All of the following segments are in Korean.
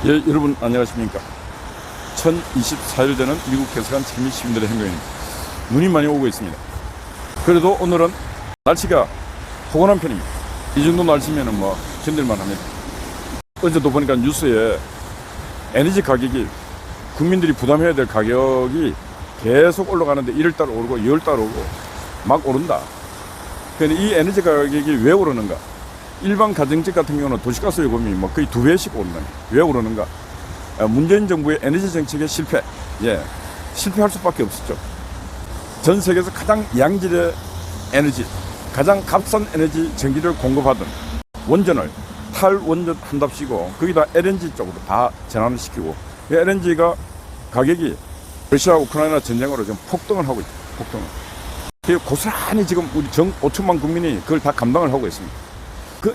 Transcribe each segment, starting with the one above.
예, 여러분 안녕하십니까. 1024일 되는 미국 개석한 재미 시민들의 행동입니다. 눈이 많이 오고 있습니다. 그래도 오늘은 날씨가 포근한 편입니다. 이 정도 날씨면은 뭐 견딜만 합니다. 어제도 보니까 뉴스에 에너지 가격이 국민들이 부담해야 될 가격이 계속 올라가는데 1월달 오르고 2월달 오르고 막 오른다. 그런데 이 에너지 가격이 왜 오르는가? 일반 가정집 같은 경우는 도시가스 요금이 뭐 거의 2배씩 오른다. 왜 오르는가? 문재인 정부의 에너지 정책의 실패. 실패할 수밖에 없었죠. 전 세계에서 가장 양질의 에너지, 가장 값싼 에너지 전기를 공급하던 원전을 탈원전 한답시고 거기다 LNG 쪽으로 다 전환을 시키고, LNG가 가격이 러시아 우크라이나 전쟁으로 지금 폭등을 하고 있죠. 폭등을. 고스란히 지금 우리 5천만 국민이 그걸 다 감당을 하고 있습니다.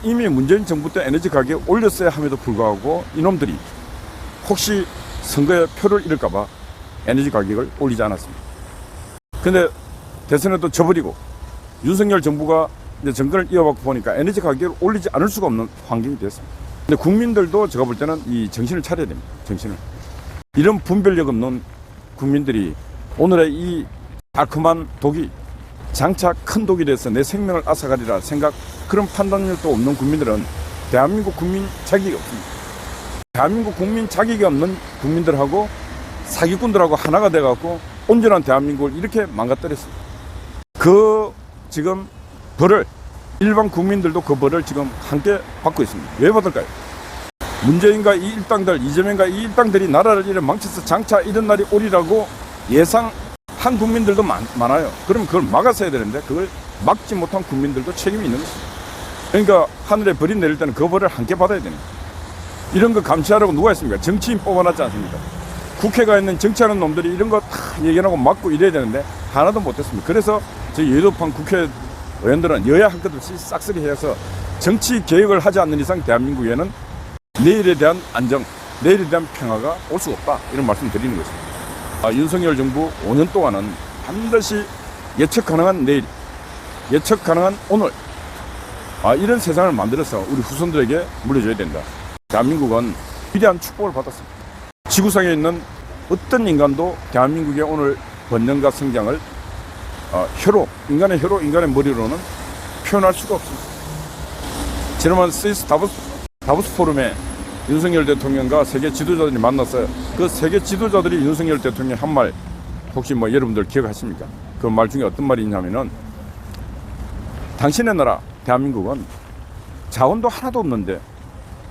이미 문재인 정부 때 에너지 가격 올렸어야 함에도 불구하고 이놈들이 혹시 선거에 표를 잃을까봐 에너지 가격을 올리지 않았습니다. 근데 대선에도 져버리고 윤석열 정부가 이제 정권을 이어받고 보니까 에너지 가격을 올리지 않을 수가 없는 환경이 됐습니다. 근데 국민들도 제가 볼 때는 이 정신을 차려야 됩니다. 정신을. 이런 분별력 없는 국민들이 오늘의 이 달콤한 독이 장차 큰 독이 돼서 내 생명을 앗아가리라 생각, 그런 판단력도 없는 국민들은 대한민국 국민 자격이 없습니다. 대한민국 국민 자격이 없는 국민들하고 사기꾼들하고 하나가 돼갖고 온전한 대한민국을 이렇게 망가뜨렸습니다. 지금 벌을, 일반 국민들도 그 벌을 지금 함께 받고 있습니다. 왜 받을까요? 문재인과 이 일당들, 이재명과 이 일당들이 나라를 이래 망쳐서 장차 이런 날이 오리라고 예상한 국민들도 많아요. 그럼 그걸 막았어야 되는데 그걸 막지 못한 국민들도 책임이 있는 것입니다. 그러니까 하늘에 벌이 내릴 때는 그 벌을 함께 받아야 됩니다. 이런 거 감시하라고 누가 했습니까? 정치인 뽑아놨지 않습니까? 국회가 있는 정치하는 놈들이 이런 거 다 얘기하고 막고 이래야 되는데 하나도 못했습니다. 그래서 저희 여도판 국회의원들은 여야 할 것 없이 싹쓸이 해서 정치 개혁을 하지 않는 이상 대한민국에는 내일에 대한 안정, 내일에 대한 평화가 올 수가 없다, 이런 말씀 드리는 것입니다. 윤석열 정부 5년 동안은 반드시 예측 가능한 내일, 예측 가능한 오늘, 이런 세상을 만들어서 우리 후손들에게 물려줘야 된다. 대한민국은 위대한 축복을 받았습니다. 지구상에 있는 어떤 인간도 대한민국의 오늘 번영과 성장을 인간의 혀로, 인간의 머리로는 표현할 수가 없습니다. 지난번 스위스 다보스 포럼에 윤석열 대통령과 세계 지도자들이 만났어요. 그 세계 지도자들이 윤석열 대통령 한 말, 혹시 뭐 여러분들 기억하십니까? 그 말 중에 어떤 말이 있냐면은, 당신의 나라 대한민국은 자원도 하나도 없는데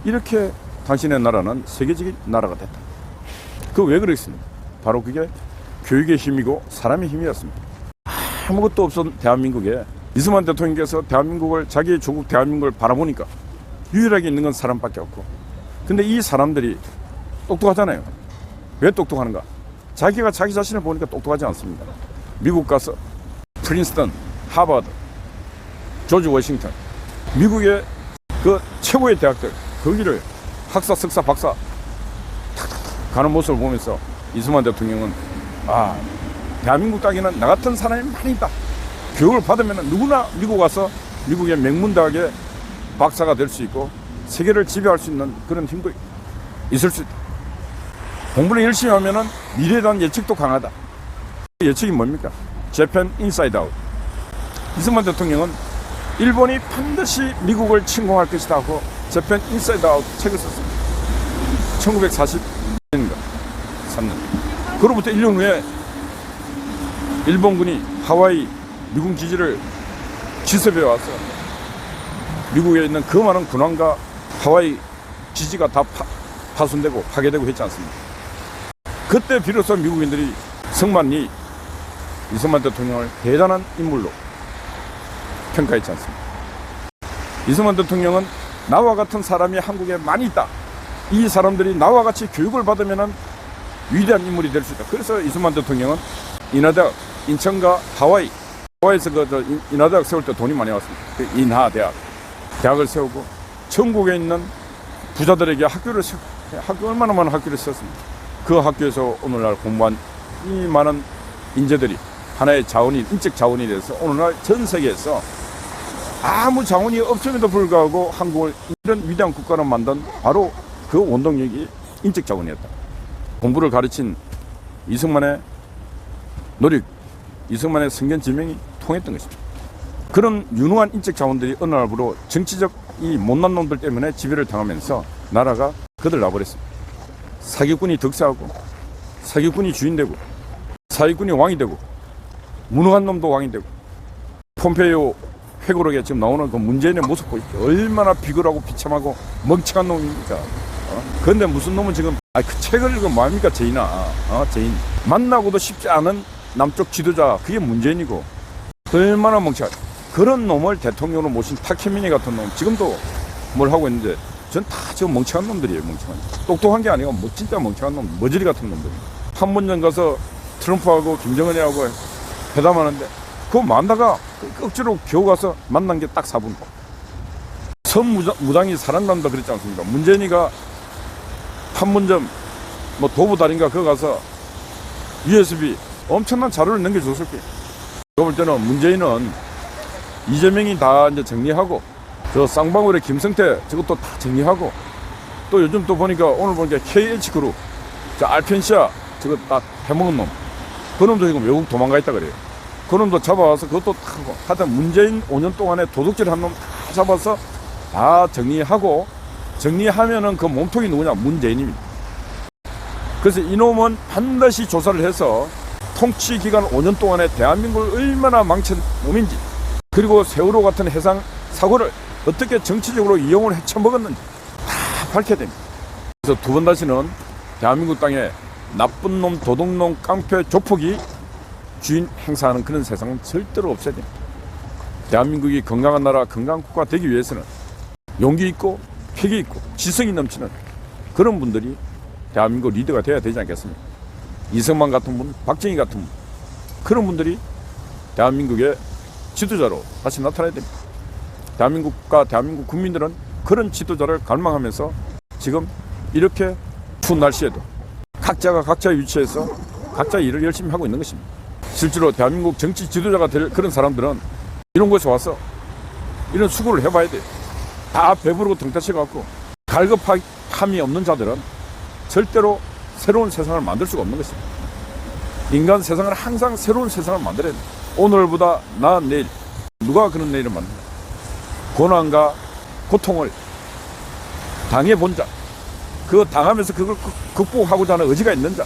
이렇게 당신의 나라는 세계적인 나라가 됐다. 왜 그랬습니까? 바로 그게 교육의 힘이고 사람의 힘이었습니다. 아무것도 없던 대한민국에 이승만 대통령께서 대한민국을, 자기의 조국 대한민국을 바라보니까 유일하게 있는 건 사람밖에 없고, 근데 이 사람들이 똑똑하잖아요. 왜 똑똑한가? 자기가 자기 자신을 보니까 똑똑하지 않습니다. 미국 가서 프린스턴, 하버드, 조지 워싱턴, 미국의 그 최고의 대학들, 거기를 학사, 석사, 박사 가는 모습을 보면서 이승만 대통령은 대한민국 땅에는 나 같은 사람이 많이 있다. 교육을 받으면 누구나 미국 와서 미국의 명문대학의 박사가 될 수 있고 세계를 지배할 수 있는 그런 힘도 있을 수 있다. 공부를 열심히 하면 미래에 대한 예측도 강하다. 예측이 뭡니까? 재팬 인사이드 아웃. 이승만 대통령은 일본이 반드시 미국을 침공할 것이다 하고 재팬 인사이드 아웃 책을 썼습니다. 1940년인가 3년. 그로부터 1년 후에 일본군이 하와이 미군 기지를 지습해 와서 미국에 있는 그 많은 군함과 하와이 기지가 다 파손되고 파괴되고 했지 않습니까? 그때 비로소 미국인들이 성만리 이승만 대통령을 대단한 인물로 평가했지 않습니까? 이승만 대통령은 나와 같은 사람이 한국에 많이 있다. 이 사람들이 나와 같이 교육을 받으면 위대한 인물이 될 수 있다. 그래서 이승만 대통령은 인하대학, 인천과 하와이에서 인하대학 세울 때 돈이 많이 왔습니다. 대학을 세우고 전국에 있는 부자들에게 학교 얼마나 많은 학교를 세웠습니다. 그 학교에서 오늘날 공부한 이 많은 인재들이 하나의 자원이, 인적 자원이 돼서 오늘날 전 세계에서 아무 자원이 없음에도 불구하고 한국을 이런 위대한 국가로 만든 바로 그 원동력이 인적 자원이었다. 공부를 가르친 이승만의 노력, 이승만의 성견 지명이 통했던 것입니다. 그런 유능한 인적 자원들이 어느 날부로 정치적 이 못난 놈들 때문에 지배를 당하면서 나라가 그들 놔버렸습니다. 사기꾼이 득세하고 사기꾼이 주인 되고 사기꾼이 왕이 되고 무능한 놈도 왕이 되고 폼페이오 회고록에 지금 나오는 그 문재인의 모습 보십시오. 얼마나 비굴하고 비참하고 멍청한 놈입니까? 그런데 무슨 놈은 지금 그 책을 읽으면 뭐합니까? 죄인아. 죄인. 만나고도 쉽지 않은 남쪽 지도자 그게 문재인이고 얼마나 멍청하죠. 그런 놈을 대통령으로 모신 타케미니 같은 놈 지금도 뭘 하고 있는데 전 다 지금 멍청한 놈들이에요. 멍청한. 똑똑한 게 아니고 뭐 진짜 멍청한 놈, 머저리 같은 놈들. 판문점 가서 트럼프하고 김정은이하고 회담하는데 그거 만다가 억지로 겨우 가서 만난 게 딱 4분. 선무장이 살아난다 그랬지 않습니까? 문재인이가 판문점 뭐 도보다리인가 그거 가서 USB 엄청난 자료를 넘겨줬을 거예요. 제가 볼 때는 문재인은 이재명이 다 이제 정리하고 저 쌍방울의 김성태 저것도 다 정리하고 또 요즘 또 보니까 오늘 보니까 KH그룹 저 알펜시아 저거 딱 해먹은 놈 그 놈도 지금 외국 도망가 있다 그래요. 그 놈도 잡아와서 그것도 다 하고 하여튼 문재인 5년 동안에 도둑질 한 놈 다 잡아서 다 정리하고 정리하면은 그 몸통이 누구냐? 문재인입니다. 그래서 이놈은 반드시 조사를 해서 통치 기간 5년 동안에 대한민국을 얼마나 망친 놈인지 그리고 세월호 같은 해상 사고를 어떻게 정치적으로 이용을 헤쳐먹었는지 다 밝혀야 됩니다. 그래서 두 번 다시는 대한민국 땅에 나쁜 놈, 도둑놈, 깡패, 조폭이 주인 행사하는 그런 세상은 절대로 없어야 됩니다. 대한민국이 건강한 나라, 건강한 국가 되기 위해서는 용기 있고 패기 있고 지성이 넘치는 그런 분들이 대한민국 리더가 되어야 되지 않겠습니까? 이승만 같은 분, 박정희 같은 분 그런 분들이 대한민국의 지도자로 다시 나타나야 됩니다. 대한민국과 대한민국 국민들은 그런 지도자를 갈망하면서 지금 이렇게 추운 날씨에도 각자가 각자의 위치에서 각자의 일을 열심히 하고 있는 것입니다. 실제로 대한민국 정치 지도자가 될 그런 사람들은 이런 곳에 와서 이런 수고를 해봐야 돼요. 다 배부르고 등타쳐갖고 갈급함이 없는 자들은 절대로 새로운 세상을 만들 수가 없는 것입니다. 인간 세상은 항상 새로운 세상을 만들어야 돼요. 오늘보다 나은 내일. 누가 그런 내일을 만드냐? 고난과 고통을 당해본 자, 그거 당하면서 그걸 극복하고자 하는 의지가 있는 자,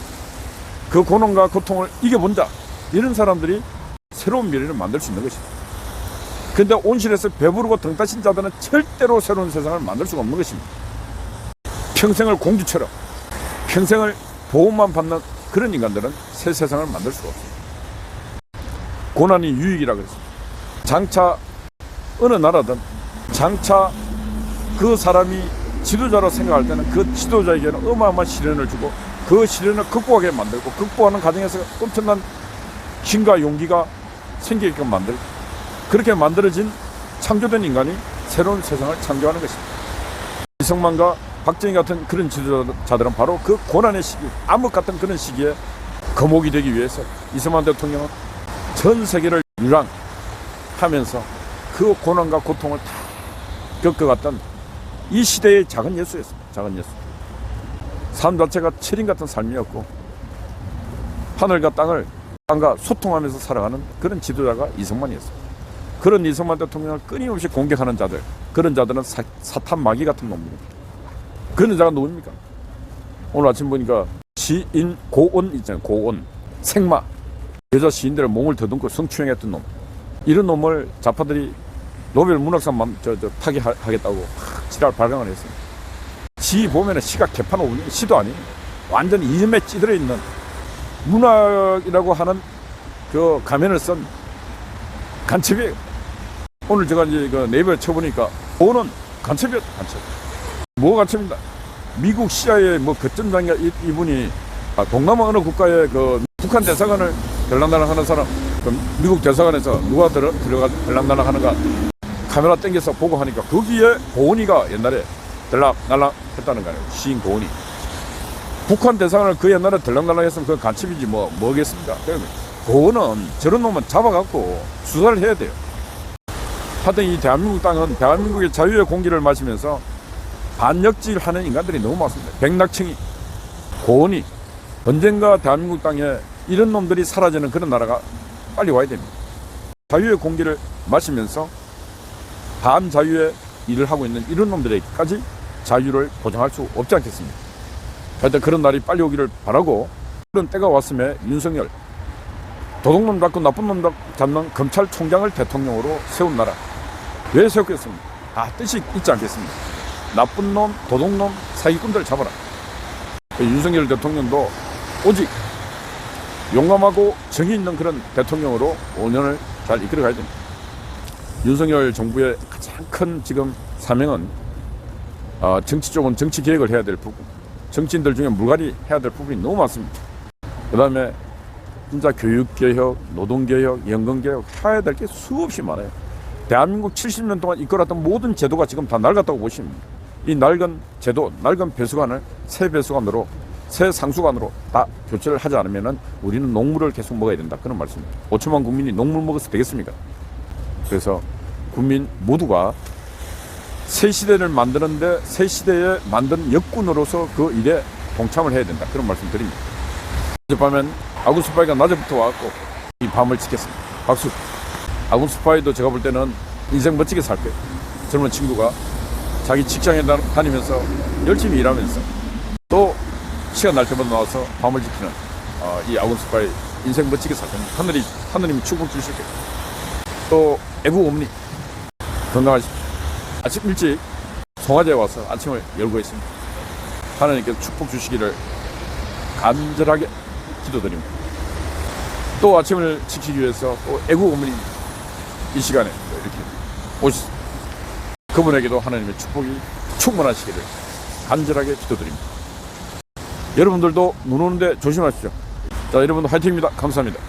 그 고난과 고통을 이겨본 자, 이런 사람들이 새로운 미래를 만들 수 있는 것입니다. 그런데 온실에서 배부르고 등 따신 자들은 절대로 새로운 세상을 만들 수가 없는 것입니다. 평생을 공주처럼 평생을 보호만 받는 그런 인간들은 새 세상을 만들 수가 없습니다. 고난이 유익이라 그랬습니다. 장차 어느 나라든 장차 그 사람이 지도자로 생각할 때는 그 지도자에게는 어마어마한 시련을 주고 그 시련을 극복하게 만들고 극복하는 과정에서 엄청난 힘과 용기가 생기게끔 만들고 그렇게 만들어진 창조된 인간이 새로운 세상을 창조하는 것입니다. 이승만과 박정희 같은 그런 지도자들은 바로 그 고난의 시기, 암흑 같은 그런 시기에 거목이 되기 위해서 이승만 대통령은 전 세계를 유랑하면서 그 고난과 고통을 다 겪어갔던 이 시대의 작은 예수였습니다. 작은 예수. 삶 자체가 철인 같은 삶이었고 하늘과 땅과 소통하면서 살아가는 그런 지도자가 이승만이었습니다. 그런 이승만 대통령을 끊임없이 공격하는 자들, 그런 자들은 사탄 마귀 같은 놈입니다. 그런 자가 누굽니까? 오늘 아침 보니까 시인 고온 있잖아요. 고온, 생마, 여자 시인들의 몸을 더듬고 성추행했던 놈, 이런 놈을 좌파들이 노벨 문학상 타기하겠다고 지랄 발광을 했습니다. 시 보면은 시가 개판 오븐 시도 아니에요. 완전 이념에 찌들어 있는 문학이라고 하는 그 가면을 쓴 간첩이에요. 오늘 제가 이제 그 네이버에 쳐보니까 고온은 간첩이었다. 간첩. 뭐가 간첩입니다. 미국 CIA 뭐 거점장인가 이분이 동남아 어느 국가의 그 북한 대사관을 들락날락 하는 사람, 그 미국 대사관에서 누가 들어가 들락날락 하는가 카메라 땡겨서 보고 하니까 거기에 고은이가 옛날에 들락날락 했다는 거예요. 시인 고은이. 북한 대사관을 그 옛날에 들락날락 했으면 그 간첩이지 뭐겠습니까? 고은은 저런 놈은 잡아갖고 수사를 해야 돼요. 하여튼 이 대한민국 땅은 대한민국의 자유의 공기를 마시면서 반역질하는 인간들이 너무 많습니다. 백낙청이 고온이 언젠가 대한민국 땅에 이런 놈들이 사라지는 그런 나라가 빨리 와야 됩니다. 자유의 공기를 마시면서 반자유의 일을 하고 있는 이런 놈들에게까지 자유를 보장할 수 없지 않겠습니까? 하여튼 그런 날이 빨리 오기를 바라고, 그런 때가 왔음에 윤석열, 도둑놈 잡고 나쁜 놈 잡는 검찰총장을 대통령으로 세운 나라 왜 세웠겠습니까? 뜻이 있지 않겠습니까? 나쁜 놈, 도둑놈, 사기꾼들 잡아라. 윤석열 대통령도 오직 용감하고 정의 있는 그런 대통령으로 5년을 잘 이끌어가야 됩니다. 윤석열 정부의 가장 큰 지금 사명은 정치 쪽은 정치 개혁을 해야 될 부분, 정치인들 중에 물갈이 해야 될 부분이 너무 많습니다. 그 다음에 진짜 교육개혁, 노동개혁, 연금개혁 해야 될 게 수없이 많아요. 대한민국 70년 동안 이끌었던 모든 제도가 지금 다 낡았다고 보시면 됩니다. 이 낡은 제도, 낡은 배수관을 새 배수관으로, 새 상수관으로 다 교체를 하지 않으면 우리는 녹물을 계속 먹어야 된다, 그런 말씀입니다. 5천만 국민이 녹물 먹어서 되겠습니까? 그래서 국민 모두가 새 시대를 만드는데 새 시대에 만든 역군으로서 그 일에 동참을 해야 된다, 그런 말씀 드립니다. 어젯밤엔 아군 스파이가 낮에부터 와갖고 이 밤을 지켰습니다. 박수. 아군 스파이도 제가 볼 때는 인생 멋지게 살 거예요. 젊은 친구가 자기 직장에 다니면서 열심히 일하면서 또 시간 날 때마다 나와서 밤을 지키는 이 아군 스파이 인생 멋지게 살 겁니다. 하느님이 축복 주실 거예요. 또 애국 어머니 건강하십시오. 아침 일찍 송화제에 와서 아침을 열고 있습니다. 하나님께서 축복 주시기를 간절하게 기도드립니다. 또 아침을 지키기 위해서 또 애국 어머니 이 시간에 이렇게 오셨습니다. 그분에게도 하나님의 축복이 충만하시기를 간절하게 기도드립니다. 여러분들도 눈 오는데 조심하십시오. 자, 여러분들 화이팅입니다. 감사합니다.